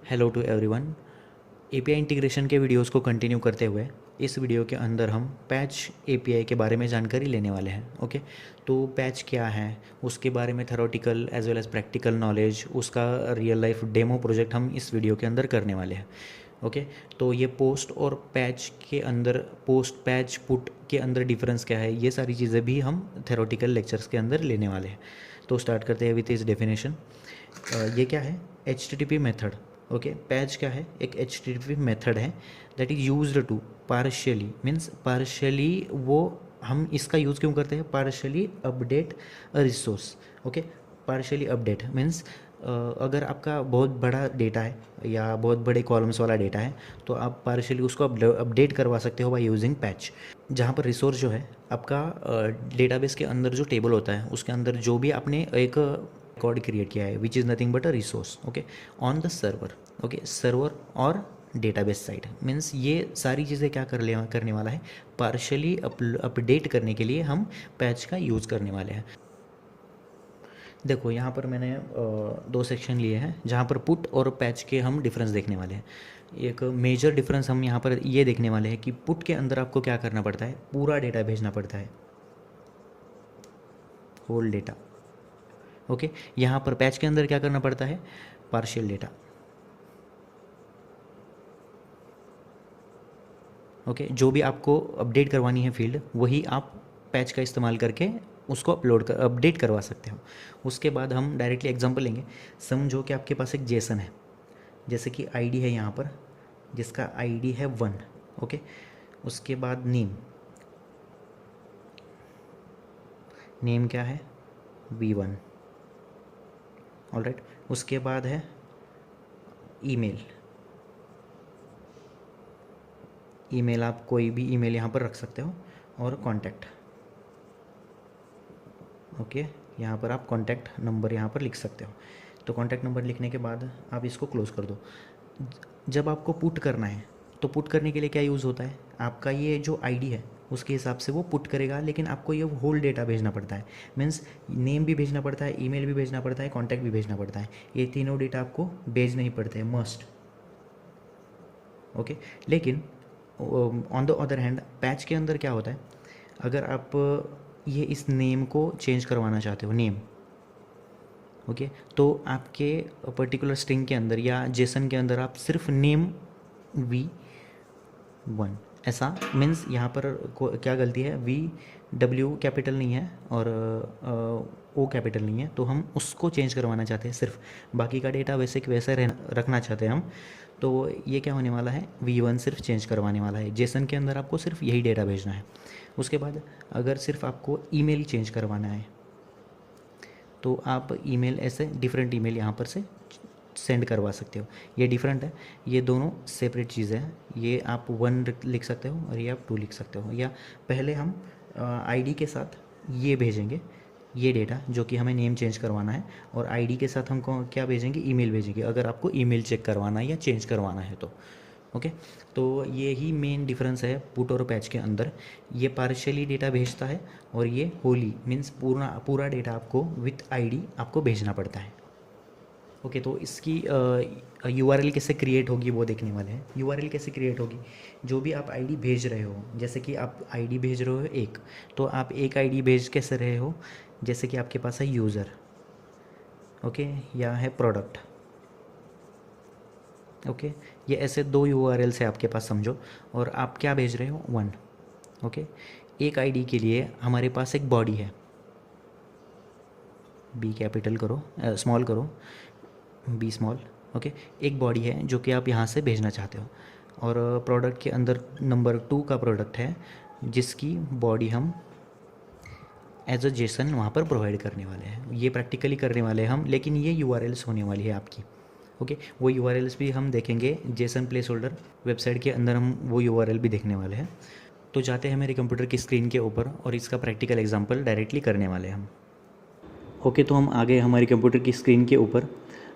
Hello to everyone. API integration के videos को continue करते हुए इस वीडियो के अंदर हम पैच एपीआई के बारे में जानकारी लेने वाले हैं। ओके, तो पैच क्या है उसके बारे में theoretical as well as practical knowledge, उसका रियल लाइफ डेमो प्रोजेक्ट हम इस वीडियो के अंदर करने वाले हैं। ओके, तो ये पोस्ट और पैच के अंदर, पोस्ट पैच पुट के अंदर डिफरेंस क्या है, ये सारी चीज़ें भी हम थ्योरेटिकल लेक्चर्स के अंदर लेने वाले हैं। तो स्टार्ट करते हैं विथ इस डेफिनेशन। ये क्या है? HTTP method. ओके, पैच क्या है? एक HTTP मेथड है that is used to partially, means partially वो हम इसका यूज़ क्यों करते हैं? Partially update a resource. Okay, partially update means अगर आपका बहुत बड़ा डेटा है या बहुत बड़े कॉलम्स वाला डेटा है तो आप पार्शियली उसको अपडेट करवा सकते हो बाय यूजिंग पैच। जहाँ पर रिसोर्स जो है आपका डेटाबेस के अंदर जो टेबल होता है उसके अंदर जो भी आपने एक रिकॉर्ड क्रिएट किया है which is nothing but a resource. Okay, on the server. Okay, server और डेटाबेस साइड मीन्स ये सारी चीज़ें क्या करने वाला है? पार्शियली अपडेट करने के लिए हम पैच का यूज़ करने वाले हैं। देखो यहाँ पर मैंने दो सेक्शन लिए हैं जहाँ पर पुट और पैच के हम डिफरेंस देखने वाले हैं। एक मेजर डिफरेंस हम यहाँ पर ये देखने वाले हैं कि पुट के अंदर आपको क्या करना पड़ता है? पूरा डेटा भेजना पड़ता है, होल डेटा। ओके, यहाँ पर पैच के अंदर क्या करना पड़ता है? Partial data. ओके, जो भी आपको अपडेट करवानी है फील्ड वही आप पैच का इस्तेमाल करके उसको अपडेट करवा सकते हो। उसके बाद हम डायरेक्टली एग्जांपल लेंगे। समझो कि आपके पास एक जेसन है, जैसे कि आईडी है यहाँ पर जिसका आईडी है 1। ओके, उसके बाद नेम क्या है? V1। ऑलराइट, उसके बाद है ईमेल आप कोई भी ईमेल यहाँ पर रख सकते हो, और कॉन्टैक्ट। ओके, यहाँ पर आप कॉन्टैक्ट नंबर यहाँ पर लिख सकते हो। तो कॉन्टैक्ट नंबर लिखने के बाद आप इसको क्लोज़ कर दो। जब आपको पुट करना है तो पुट करने के लिए क्या यूज़ होता है? आपका ये जो आईडी है उसके हिसाब से वो पुट करेगा, लेकिन आपको ये होल डेटा भेजना पड़ता है। मीन्स नेम भी भेजना पड़ता है, ईमेल भी भेजना पड़ता है, कॉन्टैक्ट भी भेजना पड़ता है। ये तीनों डेटा आपको भेजने ही पड़ते हैं, मस्ट। ओके, लेकिन on the other hand patch के अंदर क्या होता है? अगर आप ये इस नेम को चेंज करवाना चाहते हो, नेम, ओके, तो आपके पर्टिकुलर स्ट्रिंग के अंदर या जेसन के अंदर आप सिर्फ नेम V1 ऐसा, मीन्स यहाँ पर क्या गलती है? W कैपिटल नहीं है और O कैपिटल नहीं है, तो हम उसको चेंज करवाना चाहते हैं सिर्फ। बाकी का डेटा वैसे कि वैसे रखना चाहते हैं हम। तो ये क्या होने वाला है? V1 सिर्फ चेंज करवाने वाला है। जेसन के अंदर आपको सिर्फ यही डेटा भेजना है। उसके बाद अगर सिर्फ आपको ईमेल चेंज करवाना है तो आप ईमेल ऐसे डिफरेंट ईमेल यहाँ पर से सेंड करवा सकते हो। ये डिफरेंट है, ये दोनों सेपरेट चीज़ें हैं। ये आप 1 लिख सकते हो और ये आप 2 लिख सकते हो। या पहले हम आईडी के साथ ये भेजेंगे, ये डेटा जो कि हमें नेम चेंज करवाना है, और आईडी के साथ हम क्या भेजेंगे? ईमेल भेजेंगे, अगर आपको ईमेल चेक करवाना है या चेंज करवाना है तो। ओके, तो ये ही मेन डिफरेंस है पुट और पैच के अंदर। ये पार्शियली डेटा भेजता है और ये होली मीन्स पूरा डेटा आपको विथ आईडी आपको भेजना पड़ता है। ओके, तो इसकी URL कैसे क्रिएट होगी वो देखने वाले हैं। URL कैसे क्रिएट होगी? जो भी आप आईडी भेज रहे हो, जैसे कि आप आईडी भेज रहे हो एक, तो आप एक आईडी भेज कैसे रहे हो? जैसे कि आपके पास है यूज़र, ओके, या है प्रोडक्ट। ओके, ये ऐसे 2 URL से आपके पास समझो, और आप क्या भेज रहे हो? 1। ओके, एक आईडी के लिए हमारे पास एक बॉडी है, B कैपिटल करो, स्मॉल करो, B स्मॉल। ओके, एक बॉडी है जो कि आप यहाँ से भेजना चाहते हो, और प्रोडक्ट के अंदर नंबर 2 का प्रोडक्ट है जिसकी बॉडी हम एज अ जेसन वहाँ पर प्रोवाइड करने वाले हैं। ये प्रैक्टिकली करने वाले हैं हम, लेकिन ये URLs होने वाली है आपकी। ओके, वो URLs भी हम देखेंगे जेसन प्लेस होल्डर वेबसाइट के अंदर, हम वो URL भी देखने वाले हैं। तो जाते हैं मेरे कंप्यूटर की स्क्रीन के ऊपर और इसका प्रैक्टिकल एग्जाम्पल डायरेक्टली करने वाले हैं हम। ओके, तो हम आ गए हमारे कंप्यूटर की स्क्रीन के ऊपर।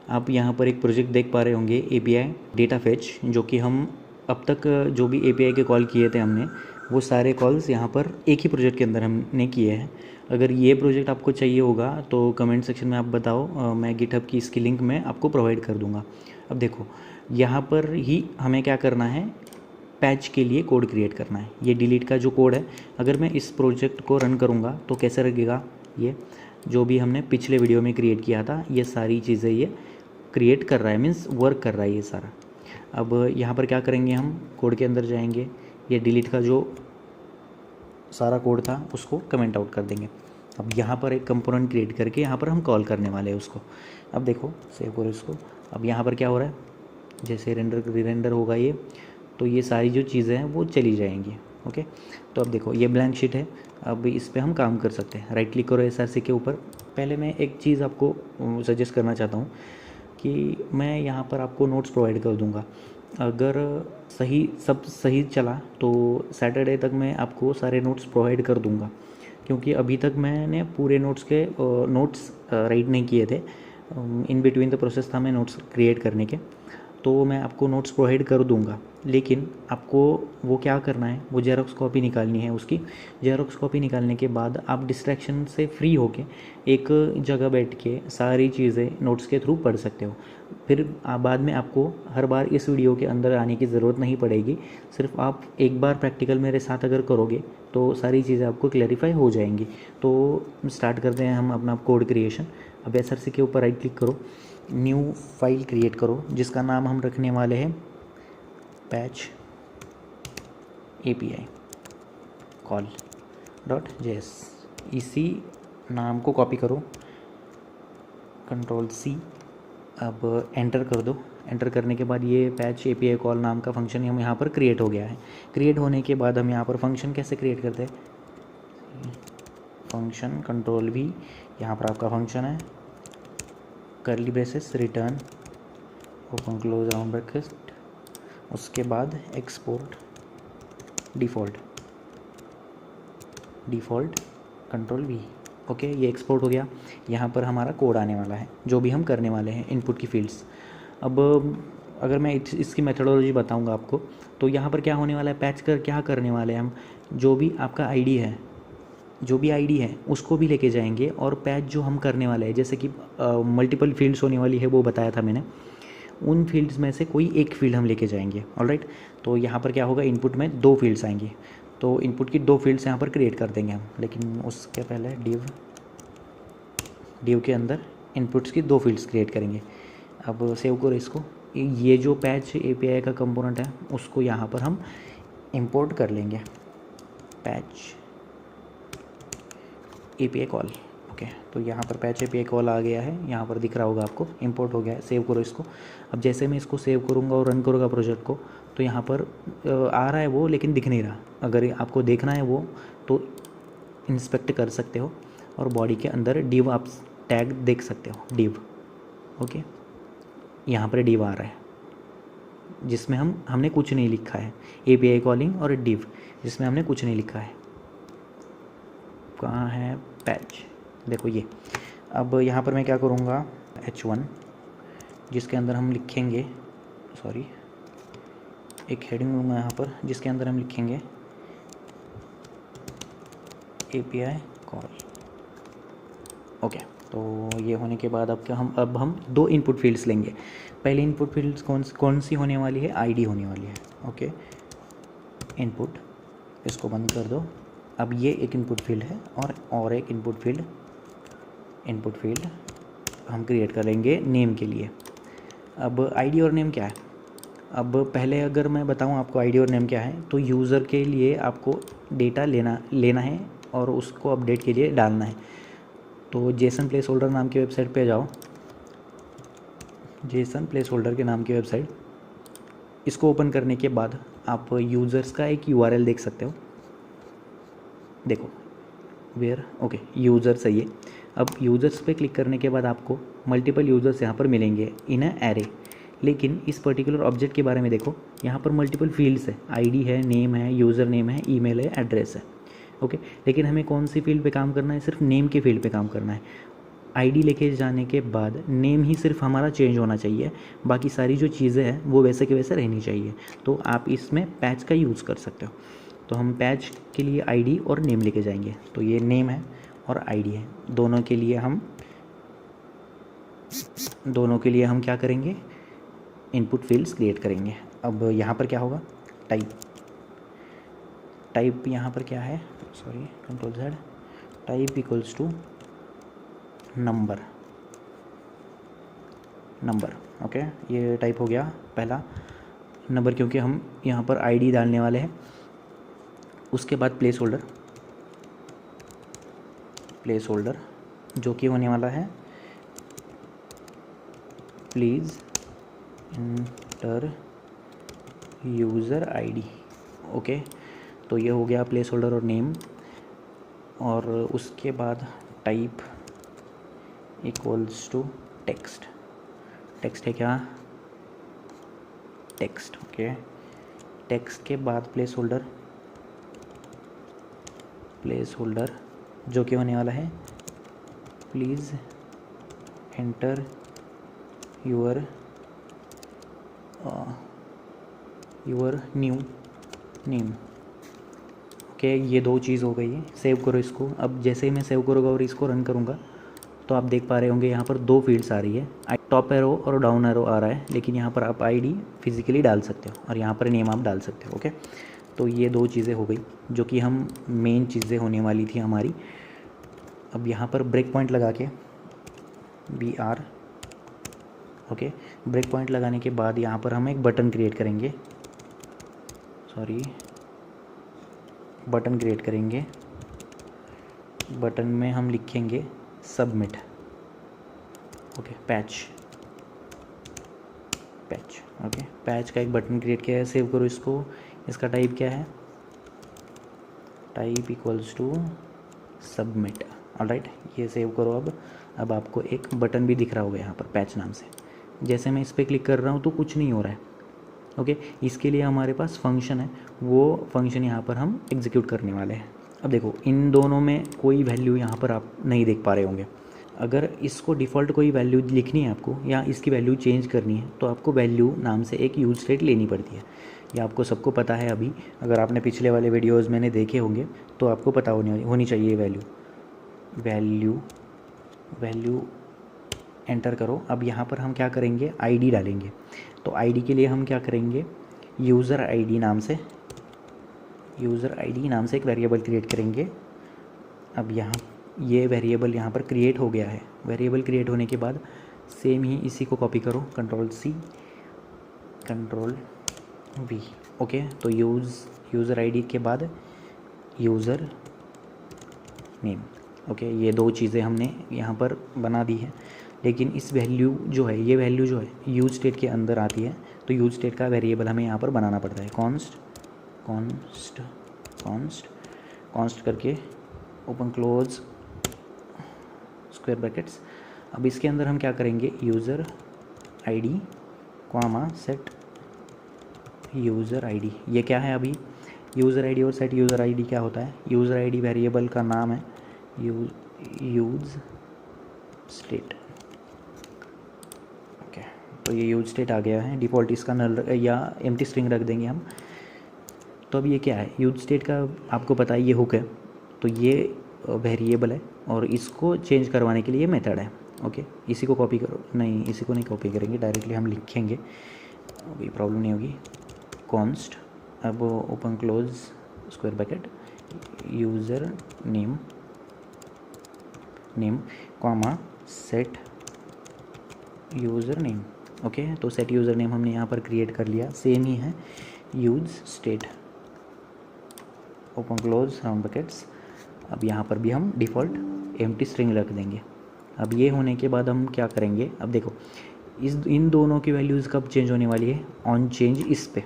आप यहाँ पर एक प्रोजेक्ट देख पा रहे होंगे, API डेटा फेच, जो कि हम अब तक जो भी API के कॉल किए थे हमने, वो सारे कॉल्स यहाँ पर एक ही प्रोजेक्ट के अंदर हमने किए हैं। अगर ये प्रोजेक्ट आपको चाहिए होगा तो कमेंट सेक्शन में आप बताओ, मैं गिटहब की इसकी लिंक मैं आपको प्रोवाइड कर दूँगा। अब देखो यहाँ पर ही हमें क्या करना है, पैच के लिए कोड क्रिएट करना है। ये डिलीट का जो कोड है, अगर मैं इस प्रोजेक्ट को रन करूँगा तो कैसे लगेगा, ये जो भी हमने पिछले वीडियो में क्रिएट किया था ये सारी चीज़ें ये क्रिएट कर रहा है, मीन्स वर्क कर रहा है ये सारा। अब यहाँ पर क्या करेंगे, हम कोड के अंदर जाएंगे, ये डिलीट का जो सारा कोड था उसको कमेंट आउट कर देंगे। अब यहाँ पर एक कंपोनेंट क्रिएट करके यहाँ पर हम कॉल करने वाले हैं उसको। अब देखो सेव करो इसको। अब यहाँ पर क्या हो रहा है, जैसे रेंडर होगा ये, तो ये सारी जो चीज़ें हैं वो चली जाएंगी। ओके, तो अब देखो ये ब्लैंक शीट है, अब इस पर हम काम कर सकते हैं। राइट क्लिक करो SRC के ऊपर। पहले मैं एक चीज़ आपको सजेस्ट करना चाहता हूँ कि मैं यहाँ पर आपको नोट्स प्रोवाइड कर दूँगा। अगर सब सही चला तो सैटरडे तक मैं आपको सारे नोट्स प्रोवाइड कर दूँगा, क्योंकि अभी तक मैंने पूरे नोट्स राइट नहीं किए थे। इन बिटवीन द प्रोसेस था मैं नोट्स क्रिएट करने के, तो मैं आपको नोट्स प्रोवाइड कर दूँगा। लेकिन आपको वो क्या करना है, वो जेरोक्स कॉपी निकालनी है उसकी। जेरोक्स कॉपी निकालने के बाद आप डिस्ट्रैक्शन से फ्री होके एक जगह बैठ के सारी चीज़ें नोट्स के थ्रू पढ़ सकते हो। फिर बाद में आपको हर बार इस वीडियो के अंदर आने की ज़रूरत नहीं पड़ेगी। सिर्फ आप एक बार प्रैक्टिकल मेरे साथ अगर करोगे तो सारी चीज़ें आपको क्लैरिफाई हो जाएंगी। तो स्टार्ट करते हैं हम अपना कोड क्रिएशन। अब SRC के ऊपर राइट क्लिक करो, न्यू फाइल क्रिएट करो जिसका नाम हम रखने वाले हैं पैच API call.js। इसी नाम को कॉपी करो, Ctrl+C। अब एंटर कर दो। एंटर करने के बाद ये पैच API कॉल नाम का फंक्शन हम यहाँ पर क्रिएट हो गया है। क्रिएट होने के बाद हम यहाँ पर फंक्शन कैसे क्रिएट करते हैं, फंक्शन Ctrl+V, यहाँ पर आपका फंक्शन है curly braces return open close round bracket, उसके बाद एक्सपोर्ट डिफ़ॉल्ट Ctrl+V। ओके, ये एक्सपोर्ट हो गया। यहाँ पर हमारा कोड आने वाला है जो भी हम करने वाले हैं, इनपुट की फील्ड्स। अब अगर मैं इसकी मेथडोलॉजी बताऊंगा आपको, तो यहाँ पर क्या होने वाला है, पैच कर क्या करने वाले हैं हम, जो भी आपका आईडी है उसको भी लेके जाएंगे। और पैच जो हम करने वाले हैं, जैसे कि मल्टीपल फील्ड्स होने वाली है वो बताया था मैंने, उन फील्ड्स में से कोई एक फील्ड हम लेके जाएंगे। ऑलराइट, तो यहाँ पर क्या होगा, इनपुट में 2 फील्ड्स आएंगी, तो इनपुट की 2 फील्ड्स यहाँ पर क्रिएट कर देंगे हम। लेकिन उसके पहले डिव के अंदर इनपुट्स की 2 फील्ड्स क्रिएट करेंगे। अब सेव करो इसको। ये जो पैच API का कंपोनेंट है उसको यहाँ पर हम इंपोर्ट कर लेंगे, पैच API कॉल। ओके, तो यहाँ पर पैच API कॉल आ गया है, यहाँ पर दिख रहा होगा आपको, इंपोर्ट हो गया है। सेव करो इसको। अब जैसे मैं इसको सेव करूँगा और रन करूँगा प्रोजेक्ट को, तो यहाँ पर आ रहा है वो, लेकिन दिख नहीं रहा। अगर आपको देखना है वो तो इंस्पेक्ट कर सकते हो, और बॉडी के अंदर डिव आप टैग देख सकते हो, डिव। ओके, यहाँ पर डिव आ रहा है जिसमें हमने कुछ नहीं लिखा है, API कॉलिंग और डिव जिसमें हमने कुछ नहीं लिखा है। कहाँ है पैच, देखो ये। अब यहाँ पर मैं क्या करूँगा, H1 जिसके अंदर हम लिखेंगे, एक हेडिंग लूँगा यहाँ पर जिसके अंदर हम लिखेंगे API कॉल। ओके, तो ये होने के बाद अब हम 2 इनपुट फील्ड्स लेंगे। पहली इनपुट फील्ड्स कौन सी होने वाली है, ID होने वाली है। ओके, इनपुट, इसको बंद कर दो। अब ये एक इनपुट फील्ड है और एक इनपुट फील्ड हम क्रिएट करेंगे नेम के लिए। अब ID और नेम क्या है, अब पहले अगर मैं बताऊं आपको ID और नेम क्या है, तो यूज़र के लिए आपको डेटा लेना है और उसको अपडेट के लिए डालना है। तो जेसन प्लेस होल्डर नाम की वेबसाइट पे जाओ, जेसन प्लेस होल्डर के नाम की वेबसाइट, इसको ओपन करने के बाद आप यूज़र्स का एक URL देख सकते हो। देखो वेयर, ओके, यूज़र्स है ये। अब यूज़र्स पे क्लिक करने के बाद आपको मल्टीपल यूज़र्स यहाँ पर मिलेंगे इन एरे। लेकिन इस पर्टिकुलर ऑब्जेक्ट के बारे में देखो, यहाँ पर मल्टीपल फील्ड्स है, ID है, नेम है, यूज़र नेम है, ईमेल है, एड्रेस है। ओके, लेकिन हमें कौन सी फील्ड पे काम करना है, सिर्फ नेम के फील्ड पे काम करना है। ID लेके जाने के बाद नेम ही सिर्फ हमारा चेंज होना चाहिए, बाकी सारी जो चीज़ें हैं वो वैसे के वैसे रहनी चाहिए। तो आप इसमें पैच का यूज़ कर सकते हो। तो हम पैच के लिए ID और नेम लेके जाएंगे। तो ये नेम है और आईडी है। दोनों के लिए हम क्या करेंगे, इनपुट फील्ड्स क्रिएट करेंगे। अब यहाँ पर क्या होगा, टाइप यहाँ पर क्या है, sorry control Z, type equals to number. Okay, ये टाइप हो गया पहला नंबर, क्योंकि हम यहाँ पर आईडी डालने वाले हैं। उसके बाद प्लेस होल्डर जो कि होने वाला है please inter user ID. Okay, तो ये हो गया प्लेस होल्डर और नेम। और उसके बाद टाइप इक्वल्स टू टेक्स्ट है क्या, टेक्स्ट। ओके, टेक्स्ट के बाद प्लेस होल्डर जो कि होने वाला है please enter your new name. Okay, ये दो चीज़ हो गई है। सेव करो इसको। अब जैसे ही मैं सेव करूँगा और इसको रन करूँगा तो आप देख पा रहे होंगे यहाँ पर दो फील्ड्स आ रही है, टॉप एरो और डाउन एरो आ रहा है, लेकिन यहाँ पर आप आईडी फिजिकली डाल सकते हो और यहाँ पर नेम आप डाल सकते हो। ओके, तो ये दो चीज़ें हो गई जो कि हम मेन चीज़ें होने वाली थी हमारी। अब यहाँ पर ब्रेक पॉइंट लगा के BR, ओके, ब्रेक पॉइंट लगाने के बाद यहाँ पर हम एक बटन क्रिएट करेंगे, बटन में हम लिखेंगे submit. Okay, patch. Okay, patch का एक बटन क्रिएट किया है। सेव करो इसको। इसका टाइप क्या है, type equals to submit. Alright, ये सेव करो। अब आपको एक बटन भी दिख रहा होगा यहाँ पर पैच नाम से। जैसे मैं इस पर क्लिक कर रहा हूँ तो कुछ नहीं हो रहा है। ओके, इसके लिए हमारे पास फंक्शन है, वो फंक्शन यहाँ पर हम एग्जीक्यूट करने वाले हैं। अब देखो, इन दोनों में कोई वैल्यू यहाँ पर आप नहीं देख पा रहे होंगे। अगर इसको डिफ़ॉल्ट कोई वैल्यू लिखनी है आपको या इसकी वैल्यू चेंज करनी है तो आपको वैल्यू नाम से एक यूज स्टेट लेनी पड़ती है। ये आपको सबको पता है। अभी अगर आपने पिछले वाले वीडियोज़ मैंने देखे होंगे तो आपको पता होनी चाहिए वैल्यू एंटर करो। अब यहाँ पर हम क्या करेंगे, आईडी डालेंगे। तो आईडी के लिए हम क्या करेंगे, यूज़र आईडी नाम से एक वेरिएबल क्रिएट करेंगे। अब यहाँ ये वेरिएबल यहाँ पर क्रिएट हो गया है। वेरिएबल क्रिएट होने के बाद सेम ही इसी को कॉपी करो, कंट्रोल-C कंट्रोल-V। ओके, तो यूज़र आईडी के बाद यूज़र नेम। ओके, ये दो चीज़ें हमने यहाँ पर बना दी है, लेकिन इस वैल्यू जो है, ये वैल्यू जो है यूज स्टेट के अंदर आती है। तो यूज स्टेट का वेरिएबल हमें यहाँ पर बनाना पड़ता है। कॉन्स्ट करके ओपन क्लोज स्क्वायर ब्रैकेट्स। अब इसके अंदर हम क्या करेंगे, user ID comma set user ID. ये क्या है, अभी यूज़र आईडी और सेट यूज़र आईडी क्या होता है, यूज़र आईडी वेरिएबल का नाम है यूज स्टेट। ओके, तो ये यूज स्टेट आ गया है। डिफ़ॉल्ट इसका नल या एम्प्टी स्ट्रिंग रख देंगे हम। तो अब ये क्या है, यूज स्टेट का आपको पता है ये हुक है, तो ये वेरिएबल है और इसको चेंज करवाने के लिए ये मेथड है। ओके, इसी को कॉपी करो, नहीं इसी को नहीं कॉपी करेंगे, डायरेक्टली हम लिखेंगे, अभी प्रॉब्लम नहीं होगी। कॉन्स्ट, अब open close square bracket user name comma set user name. Okay, तो सेट यूज़र नेम हमने यहाँ पर क्रिएट कर लिया। सेम ही है use state open close round brackets. अब यहाँ पर भी हम डिफ़ॉल्ट एम्प्टी स्ट्रिंग रख देंगे। अब ये होने के बाद हम क्या करेंगे, अब देखो इन दोनों की वैल्यूज़ कब चेंज होने वाली है, ऑन चेंज इस पे,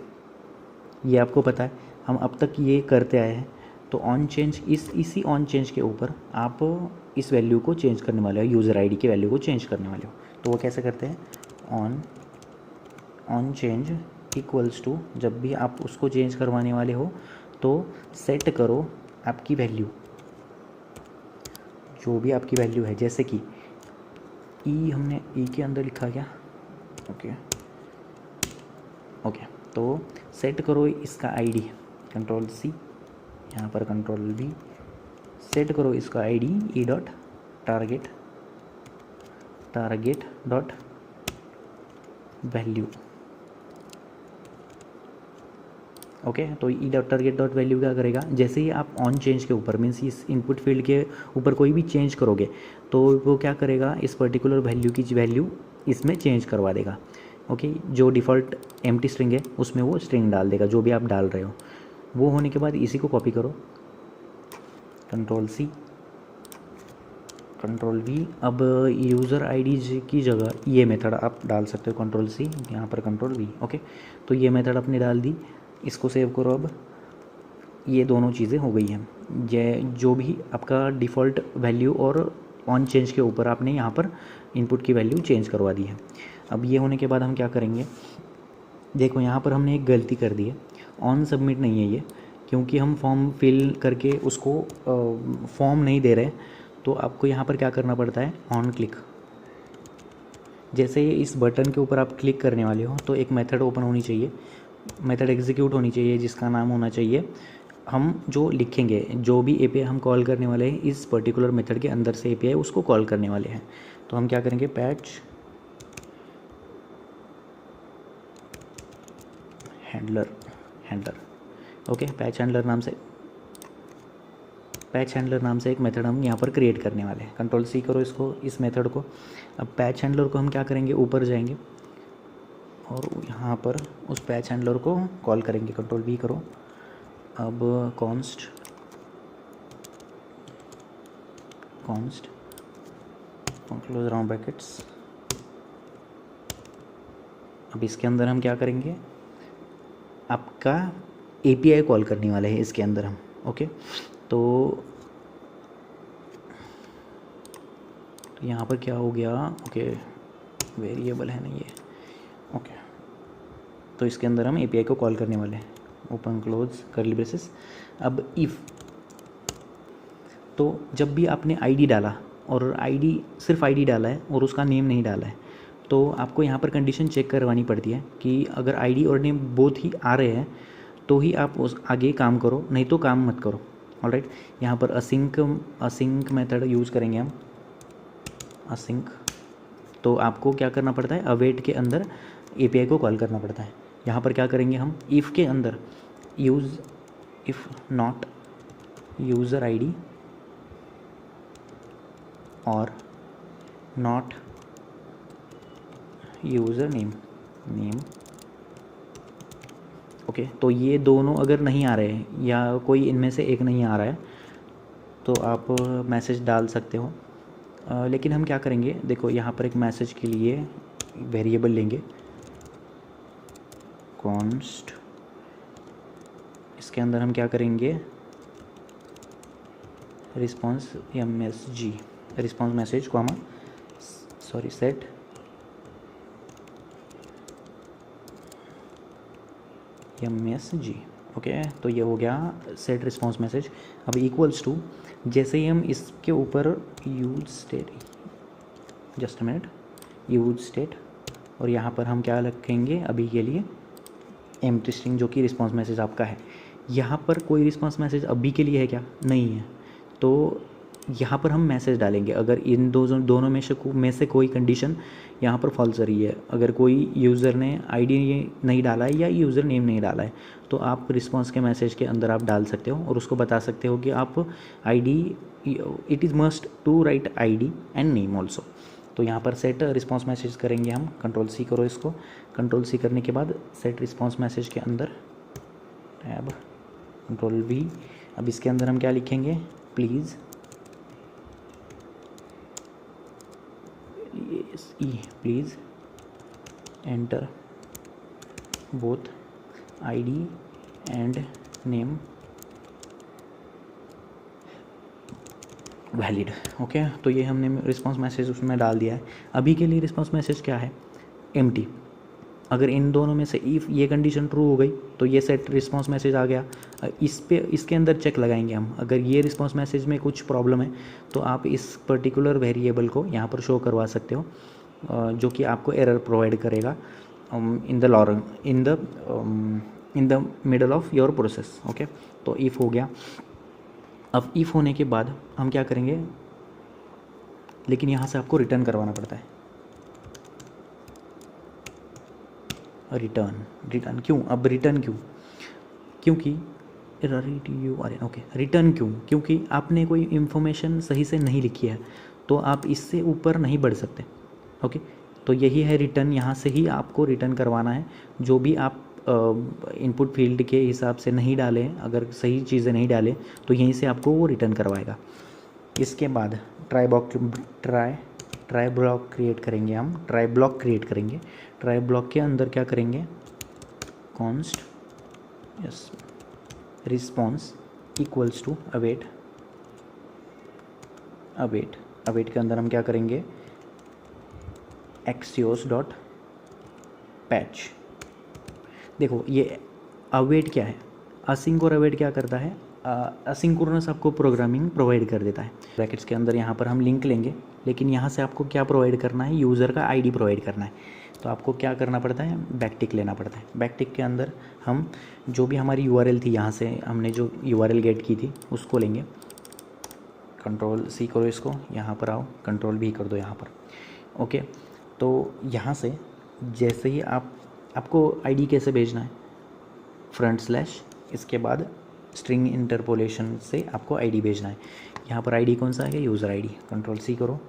ये आपको पता है, हम अब तक ये करते आए हैं। तो ऑन चेंज इसी ऑन चेंज के ऊपर आप इस वैल्यू को चेंज करने वाले हो, यूज़र आईडी की वैल्यू को चेंज करने वाले हो। तो वो कैसे करते हैं, ऑन चेंज इक्वल्स टू, जब भी आप उसको चेंज करवाने वाले हो तो सेट करो आपकी वैल्यू, जो भी आपकी वैल्यू है, जैसे कि हमने के अंदर लिखा क्या, ओके, तो सेट करो इसका आईडी, कंट्रोल-C यहाँ पर कंट्रोल-V सेट करो इसका ID e dot target dot value. Okay, तो e dot target dot value क्या करेगा, जैसे ही आप ऑन चेंज के ऊपर मीन्स इस इनपुट फील्ड के ऊपर कोई भी चेंज करोगे तो वो क्या करेगा, इस पर्टिकुलर वैल्यू की वैल्यू इसमें चेंज करवा देगा। ओके, जो डिफ़ॉल्ट एम्प्टी स्ट्रिंग है उसमें वो स्ट्रिंग डाल देगा जो भी आप डाल रहे हो। वो होने के बाद इसी को कॉपी करो, कंट्रोल सी कंट्रोल वी। अब यूज़र आईडी की जगह ये मेथड आप डाल सकते हो, कंट्रोल सी यहाँ पर कंट्रोल वी। ओके, तो ये मेथड आपने डाल दी, इसको सेव करो। अब ये दोनों चीज़ें हो गई हैं, ये जो भी आपका डिफ़ॉल्ट वैल्यू और ऑन चेंज के ऊपर आपने यहाँ पर इनपुट की वैल्यू चेंज करवा दी है। अब ये होने के बाद हम क्या करेंगे, देखो यहाँ पर हमने एक गलती कर दी है, ऑन सबमिट नहीं है ये, क्योंकि हम फॉर्म फिल करके उसको फॉर्म नहीं दे रहे, तो आपको यहाँ पर क्या करना पड़ता है, ऑन क्लिक। जैसे इस बटन के ऊपर आप क्लिक करने वाले हो तो एक मेथड ओपन होनी चाहिए, मेथड एग्जीक्यूट होनी चाहिए, जिसका नाम होना चाहिए, हम जो लिखेंगे जो भी एपीआई हम कॉल करने वाले हैं इस पर्टिकुलर मेथड के अंदर से एपीआई उसको कॉल करने वाले हैं। तो हम क्या करेंगे, patch handler okay, patch handler नाम से एक मेथड हम यहाँ पर क्रिएट करने वाले हैं। कंट्रोल सी करो इसको, इस मेथड को। अब पैच हैंडलर को हम क्या करेंगे, ऊपर जाएंगे और यहाँ पर उस पैच हैंडलर को कॉल करेंगे, कंट्रोल वी करो। अब कॉन्स्ट क्लोज राउंड ब्रैकेट्स। अब इसके अंदर हम क्या करेंगे, आपका एपीआई कॉल करने वाले हैं इसके अंदर हम। ओके, तो यहाँ पर क्या हो गया, ओके वेरिएबल है ना ये। ओके, तो इसके अंदर हम एपीआई को कॉल करने वाले हैं, ओपन क्लोज कर्ली ब्रेसेस। अब इफ़, तो जब भी आपने आईडी डाला और आईडी सिर्फ आईडी डाला है और उसका नेम नहीं डाला है, तो आपको यहाँ पर कंडीशन चेक करवानी पड़ती है कि अगर आईडी और नेम बोथ ही आ रहे हैं तो ही आप उस आगे काम करो, नहीं तो काम मत करो। ऑलराइट, यहाँ पर असिंक मेथड यूज़ करेंगे हम, असिंक। तो आपको क्या करना पड़ता है, अवेट के अंदर एपीआई को कॉल करना पड़ता है। यहाँ पर क्या करेंगे हम, इफ़ के अंदर use if not user ID और नॉट यूज़र नेम ओके, तो ये दोनों अगर नहीं आ रहे हैं या कोई इनमें से एक नहीं आ रहा है तो आप मैसेज डाल सकते हो। लेकिन हम क्या करेंगे, देखो यहाँ पर एक मैसेज के लिए वेरिएबल लेंगे, कॉन्स्ट। इसके अंदर हम क्या करेंगे, रिस्पॉन्स MSG, रिस्पॉन्स मैसेज को हम सेट MSG। ओके, तो ये हो गया सेट रिस्पॉन्स मैसेज। अब इक्वल्स टू, जैसे ही हम इसके ऊपर use state, just a minute, use state, और यहाँ पर हम क्या रखेंगे अभी के लिए, एम्प्टी स्ट्रिंग, जो कि रिस्पॉन्स मैसेज आपका है। यहाँ पर कोई रिस्पॉन्स मैसेज अभी के लिए है क्या, नहीं है, तो यहाँ पर हम मैसेज डालेंगे अगर इन दोनों में से कोई कंडीशन यहाँ पर फॉल्स रही है, अगर कोई यूज़र ने आईडी नहीं डाला है या यूज़र नेम नहीं डाला है, तो आप रिस्पॉन्स के मैसेज के अंदर आप डाल सकते हो और उसको बता सकते हो कि आप ID, it is must to write ID and name also. तो यहाँ पर सेट रिस्पॉन्स मैसेज करेंगे हम, कंट्रोल सी करो इसको, कंट्रोल सी करने के बाद सेट रिस्पॉन्स मैसेज के अंदर टैब, कंट्रोल वी। अब इसके अंदर हम क्या लिखेंगे, please please enter both ID and name valid. Okay, तो ये हमने रिस्पॉन्स मैसेज उसमें डाल दिया है। अभी के लिए रिस्पॉन्स मैसेज क्या है, एम्प्टी। अगर इन दोनों में से इफ़ ये कंडीशन ट्रू हो गई तो ये सेट रिस्पॉन्स मैसेज आ गया। इसके अंदर चेक लगाएंगे हम, अगर ये रिस्पॉन्स मैसेज में कुछ प्रॉब्लम है तो आप इस पर्टिकुलर वेरिएबल को यहाँ पर शो करवा सकते हो, जो कि आपको एरर प्रोवाइड करेगा in the middle of your process. Okay, तो इफ़ हो गया। अब इफ़ होने के बाद हम क्या करेंगे, लेकिन यहाँ से आपको रिटर्न करवाना पड़ता है। रिटर्न क्यों? अब रिटर्न क्यों? क्योंकि ओके, रिटर्न क्यों? क्योंकि आपने कोई इन्फॉर्मेशन सही से नहीं लिखी है, तो आप इससे ऊपर नहीं बढ़ सकते। ओके, तो यही है रिटर्न। यहाँ से ही आपको रिटर्न करवाना है। जो भी आप इनपुट फील्ड के हिसाब से नहीं डालें, अगर सही चीज़ें नहीं डालें, तो यहीं से आपको वो रिटर्न करवाएगा। इसके बाद ट्राई ब्लॉक क्रिएट करेंगे हम। ट्राई ब्लॉक के अंदर क्या करेंगे, const yes response equals to await के अंदर हम क्या करेंगे, एक्सियोस डॉट पैच। देखो ये अवेट क्या है, असिंक और अवेट क्या करता है, असिंक्रोनस आपको प्रोग्रामिंग प्रोवाइड कर देता है। ब्रैकेट्स के अंदर यहाँ पर हम लिंक लेंगे, लेकिन यहाँ से आपको क्या प्रोवाइड करना है, यूज़र का आईडी प्रोवाइड करना है। तो आपको क्या करना पड़ता है, बैकटिक लेना पड़ता है। बैकटिक के अंदर हम जो भी हमारी यूआरएल थी, यहाँ से हमने जो यूआरएल गेट की थी उसको लेंगे। कंट्रोल सी करो इसको, यहाँ पर आओ, कंट्रोल भी कर दो यहाँ पर। ओके, तो यहाँ से जैसे ही आपको आईडी कैसे भेजना है, /, इसके बाद स्ट्रिंग इंटरपोलेशन से आपको आईडी भेजना है। यहाँ पर आईडी कौन सा है, यूज़र आईडी। कंट्रोल सी करो,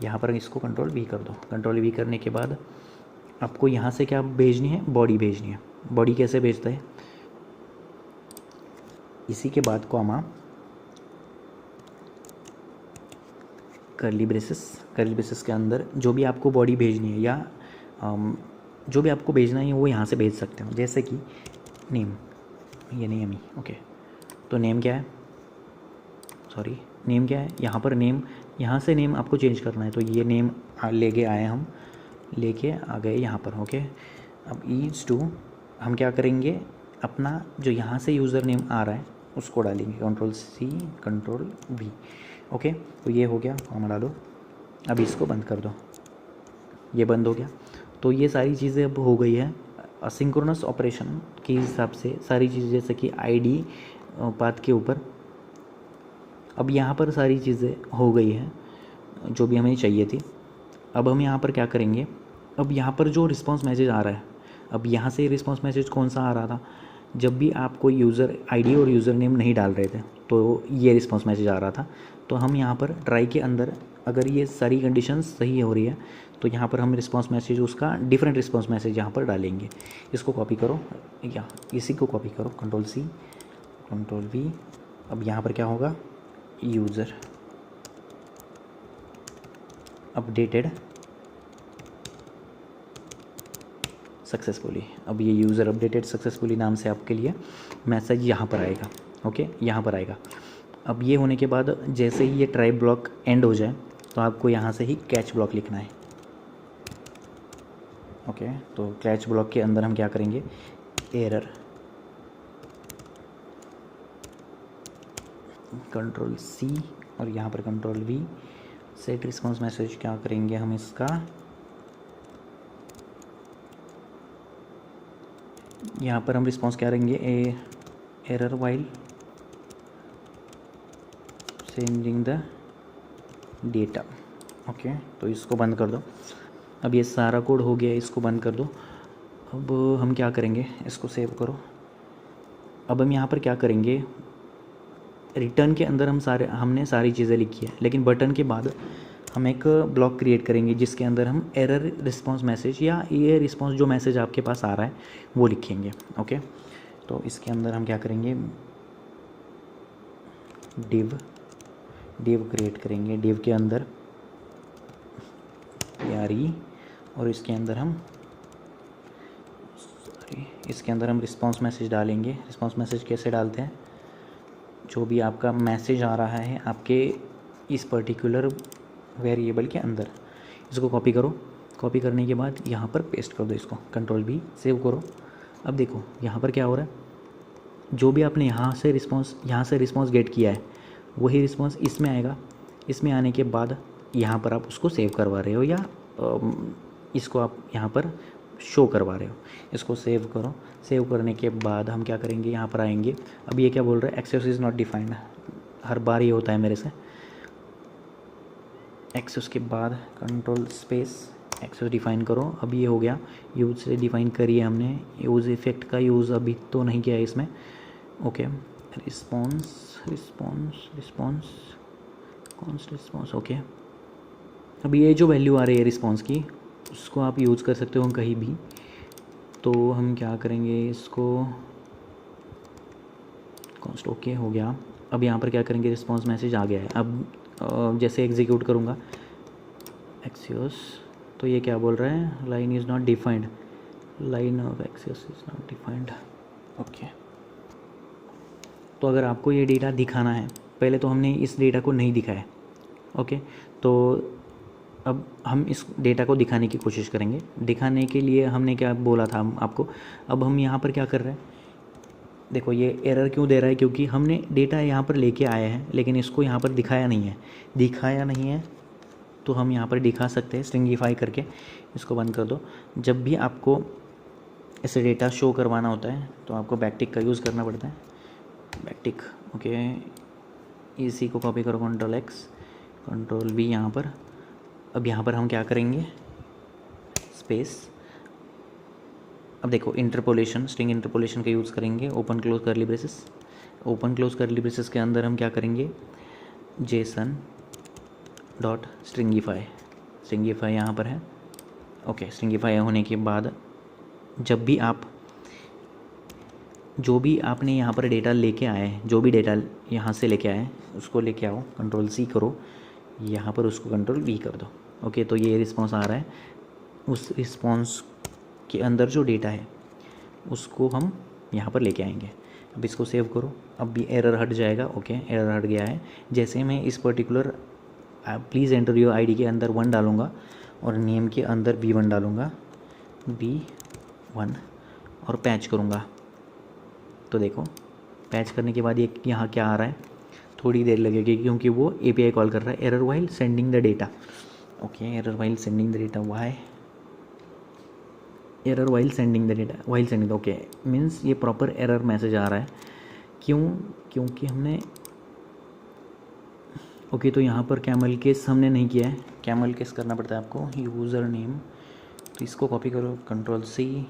यहाँ पर इसको कंट्रोल वी कर दो। कंट्रोल वी करने के बाद आपको यहाँ से क्या भेजनी है, बॉडी भेजनी है। बॉडी कैसे भेजता है, इसी के बाद कॉमा कर्ली ब्रेसेस के अंदर जो भी आपको बॉडी भेजनी है या जो भी आपको भेजना है वो यहाँ से भेज सकते हो। जैसे कि नेम, ये नेम ही ओके, तो नेम क्या है, नेम क्या है, यहाँ पर नेम, यहाँ से नेम आपको चेंज करना है। तो ये नेम लेके आ गए यहाँ पर। ओके, अब ईज टू हम क्या करेंगे, अपना जो यहाँ से यूज़र नेम आ रहा है उसको डालेंगे। Control C control V. Okay, तो ये हो गया, कॉमा डालो। अब इसको बंद कर दो, ये बंद हो गया। तो ये सारी चीज़ें अब हो गई है असिंक्रोनस ऑपरेशन के हिसाब से सारी चीज़ें, जैसे कि आईडी पाथ के ऊपर। अब यहाँ पर सारी चीज़ें हो गई हैं जो भी हमें चाहिए थी। अब हम यहाँ पर क्या करेंगे, अब यहाँ पर जो रिस्पांस मैसेज आ रहा है, अब यहाँ से रिस्पांस मैसेज कौन सा आ रहा था, जब भी आप कोई यूज़र आईडी और यूज़र नेम नहीं डाल रहे थे तो ये रिस्पांस मैसेज आ रहा था। तो हम यहाँ पर ट्राई के अंदर अगर ये सारी कंडीशंस सही हो रही है तो यहाँ पर हम रिस्पांस मैसेज, उसका डिफरेंट रिस्पांस मैसेज यहाँ पर डालेंगे। इसको कॉपी करो या इसी को कॉपी करो, कंट्रोल सी कंट्रोल वी। अब यहाँ पर क्या होगा, यूज़र अपडेटेड सक्सेसफुली। अब ये यूज़र अपडेटेड सक्सेसफुली नाम से आपके लिए मैसेज यहाँ पर आएगा। ओके, यहाँ पर आएगा। अब ये होने के बाद जैसे ही ये ट्राई ब्लॉक एंड हो जाए तो आपको यहाँ से ही कैच ब्लॉक लिखना है। ओके, तो कैच ब्लॉक के अंदर हम क्या करेंगे, एरर, कंट्रोल सी और यहाँ पर control we, set response message क्या करेंगे हम इसका, यहाँ पर हम रिस्पांस क्या करेंगे, error while changing the data. Okay, तो इसको बंद कर दो। अब ये सारा कोड हो गया, इसको बंद कर दो। अब हम क्या करेंगे, इसको सेव करो। अब हम यहाँ पर क्या करेंगे, रिटर्न के अंदर हमने सारी चीज़ें लिखी है, लेकिन बटन के बाद हम एक ब्लॉक क्रिएट करेंगे जिसके अंदर हम एरर रिस्पांस मैसेज या ये रिस्पांस जो मैसेज आपके पास आ रहा है वो लिखेंगे। ओके, तो इसके अंदर हम क्या करेंगे, डिव क्रिएट करेंगे। डिव के अंदर यारी, और इसके अंदर हम रिस्पांस मैसेज डालेंगे। रिस्पांस मैसेज कैसे डालते हैं, जो भी आपका मैसेज आ रहा है आपके इस पर्टिकुलर वेरिएबल के अंदर, इसको कॉपी करो। कॉपी करने के बाद यहाँ पर पेस्ट कर दो, इसको कंट्रोल भी सेव करो। अब देखो यहाँ पर क्या हो रहा है, जो भी आपने यहाँ से रिस्पांस गेट किया है वही रिस्पांस इसमें आएगा। इसमें आने के बाद यहाँ पर आप उसको सेव करवा रहे हो या इसको आप यहाँ पर शो करवा रहे हो। इसको सेव करो। सेव करने के बाद हम क्या करेंगे, यहाँ पर आएंगे। अब ये क्या बोल रहा है, एक्सेस इज़ नॉट डिफाइंड। हर बार ये होता है मेरे से। एक्सेस के बाद कंट्रोल स्पेस एक्सेस डिफ़ाइन करो। अब ये हो गया, यूज़ से डिफ़ाइन करिए हमने। यूज़ इफ़ेक्ट का यूज़ अभी तो नहीं किया है इसमें। Okay, response response response const response. Okay, अब ये जो वैल्यू आ रही है रिस्पॉन्स की, उसको आप यूज़ कर सकते हो कहीं भी। तो हम क्या करेंगे, इसको कॉन्स्ट ओके हो गया। अब यहाँ पर क्या करेंगे, रिस्पॉन्स मैसेज आ गया है। अब जैसे एग्जीक्यूट करूँगा एक्सियोस, तो ये क्या बोल रहा है, line is not defined, line of Axios is not defined. Okay, तो अगर आपको ये डेटा दिखाना है, पहले तो हमने इस डेटा को नहीं दिखाया। ओके, तो अब हम इस डेटा को दिखाने की कोशिश करेंगे। दिखाने के लिए हमने क्या बोला था आपको, अब हम यहाँ पर क्या कर रहे हैं, देखो ये एरर क्यों दे रहा है, क्योंकि हमने डेटा यहाँ पर लेके आए हैं लेकिन इसको यहाँ पर दिखाया नहीं है। तो हम यहाँ पर दिखा सकते हैं स्ट्रिंगिफाई करके। इसको बंद कर दो। जब भी आपको ऐसे डेटा शो करवाना होता है तो आपको बैकटिक का यूज़ करना पड़ता है। बैकटिक, ओके, इसी को कॉपी करो, कंट्रोल एक्स कंट्रोल वी यहाँ पर। अब यहाँ पर हम क्या करेंगे, स्पेस। अब देखो इंटरपोलेशन, स्ट्रिंग इंटरपोलेशन का यूज़ करेंगे। ओपन क्लोज करली ब्रेसेस, ओपन क्लोज करली ब्रेसेस के अंदर हम क्या करेंगे, जेसन डॉट स्ट्रिंगिफाई यहाँ पर है। ओके, स्ट्रिंगिफाई होने के बाद जब भी आप जो भी आपने यहाँ पर डेटा लेके आए हैं, जो भी डेटा यहाँ से लेके आए उसको लेके आओ, कंट्रोल सी करो, यहाँ पर उसको कंट्रोल वी कर दो। ओके, तो ये रिस्पॉन्स आ रहा है। उस रिस्पॉन्स के अंदर जो डेटा है उसको हम यहाँ पर लेके आएंगे। अब इसको सेव करो। अब भी एरर हट जाएगा। ओके, एरर हट गया है। जैसे मैं इस particular please enter your ID के अंदर 1 डालूँगा और नेम के अंदर V1 डालूँगा, V1, और पैच करूँगा, तो देखो पैच करने के बाद ये यहाँ क्या आ रहा है, थोड़ी देर लगेगी क्योंकि वो API कॉल कर रहा है। Error while sending the data. Okay, error while sending the data, why error while sending the data, while sending, okay, means ये प्रॉपर एरर मैसेज आ रहा है। क्योंकि हमने ओके, तो यहाँ पर कैमल केस हमने नहीं किया है। कैमल केस करना पड़ता है आपको। यूज़र नेम, तो इसको कॉपी करो, कंट्रोल सी,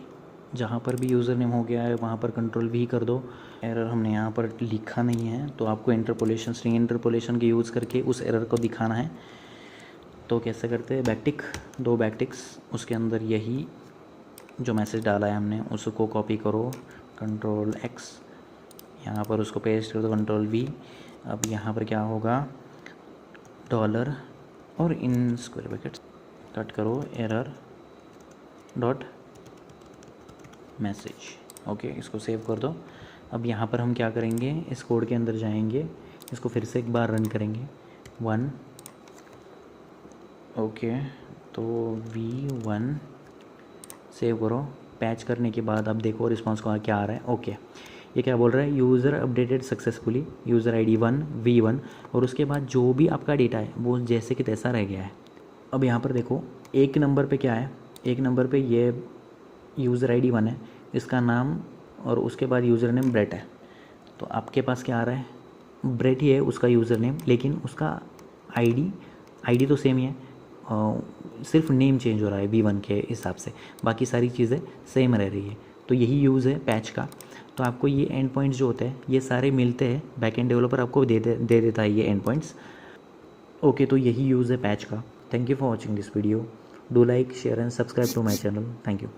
जहाँ पर भी यूज़र नेम हो गया है वहाँ पर कंट्रोल वी कर दो। एरर हमने यहाँ पर लिखा नहीं है तो आपको इंटरपोलेशन, स्ट्रिंग इंटरपोलेशन के यूज़ करके उस एरर को दिखाना है। तो कैसे करते हैं, बैकटिक, 2 बैकटिक्स, उसके अंदर यही जो मैसेज डाला है हमने उसको कॉपी करो, कंट्रोल एक्स, यहाँ पर उसको पेस्ट कर दो, कंट्रोल वी। अब यहाँ पर क्या होगा, डॉलर और इन स्क्वायर ब्रैकेट्स कट करो, एरर डॉट मैसेज। ओके, इसको सेव कर दो। अब यहाँ पर हम क्या करेंगे, इस कोड के अंदर जाएंगे, इसको फिर से एक बार रन करेंगे, 1। ओके, तो V1 सेव करो। पैच करने के बाद अब देखो रिस्पॉन्स को क्या आ रहा है। ओके, ये क्या बोल रहा है, user updated successfully, user ID 1 V1, और उसके बाद जो भी आपका डेटा है वो जैसे कि तैसा रह गया है। अब यहाँ पर देखो एक नंबर पे क्या है, एक नंबर पे ये यूज़र ID 1 है, इसका नाम, और उसके बाद यूज़र नेम ब्रेट है। तो आपके पास क्या आ रहा है, ब्रेट ही है उसका यूज़र नेम, लेकिन उसका ID तो सेम ही है, सिर्फ नेम चेंज हो रहा है V1 के हिसाब से, बाकी सारी चीज़ें सेम रह रही है। तो यही यूज़ है पैच का। तो आपको ये एंड पॉइंट्स जो होते हैं ये सारे मिलते हैं, बैकएंड डेवलपर आपको दे देता है ये एंड पॉइंट्स। ओके, तो यही यूज़ है पैच का। Thank you for watching this video. Do like, share and subscribe to my channel. Thank you.